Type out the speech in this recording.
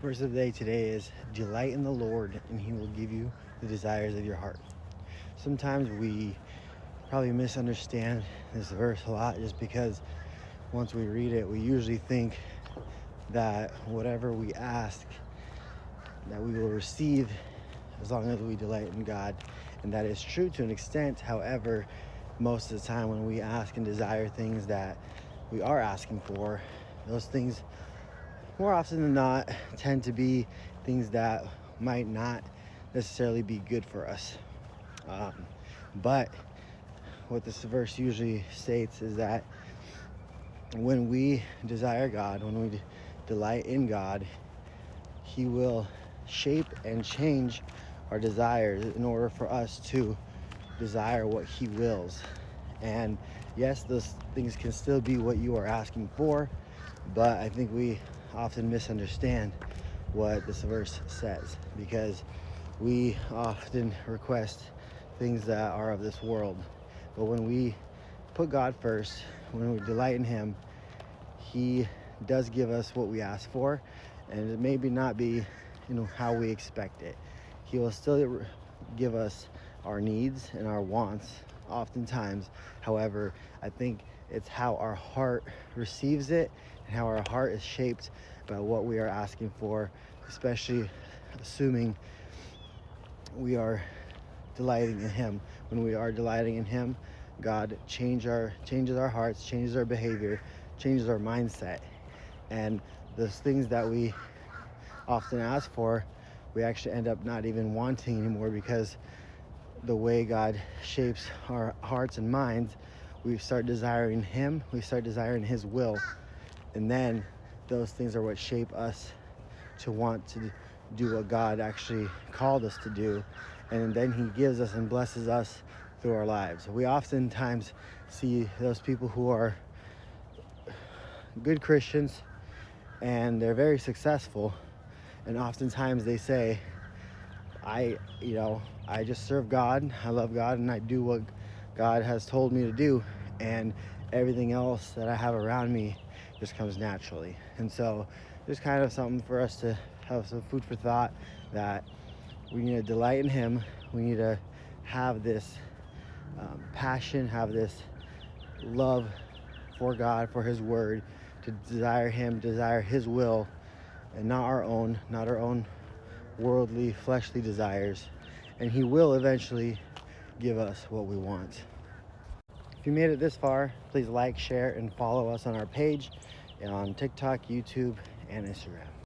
Verse of the day today is delight in the Lord and he will give you the desires of your heart. Sometimes we probably misunderstand this verse a lot just because once we read it, we usually think that whatever we ask that we will receive as long as we delight in God. And that is true to an extent. However, most of the time when we ask and desire things that we are asking for, those things more often than not tend to be things that might not necessarily be good for us. But what this verse usually states is that when we desire God, when we delight in God, he will shape and change our desires in order for us to desire what he wills. And yes, those things can still be what you are asking for, but I think we often misunderstand what this verse says, because we often request things that are of this world. But when we put God first, when we delight in him, he does give us what we ask for, and it maybe not be how we expect it. He will still give us our needs and our wants oftentimes. However, I think it's how our heart receives it and how our heart is shaped by what we are asking for, especially assuming we are delighting in him. When we are delighting in him, God changes our hearts, changes our behavior, changes our mindset. And those things that we often ask for, we actually end up not even wanting anymore, because the way God shapes our hearts and minds, we start desiring him, we start desiring his will, and then those things are what shape us to want to do what God actually called us to do, and then he gives us and blesses us through our lives. We oftentimes see those people who are good Christians and they're very successful, and oftentimes they say, I just serve God, I love God, and I do what God has told me to do, and everything else that I have around me just comes naturally. And so there's kind of something for us to have some food for thought, that we need to delight in him. We need to have this passion, have this love for God, for his word, to desire him, desire his will, and not our own worldly, fleshly desires. And he will eventually give us what we want. If you made it this far, please like, share, and follow us on our page on TikTok, YouTube, and Instagram.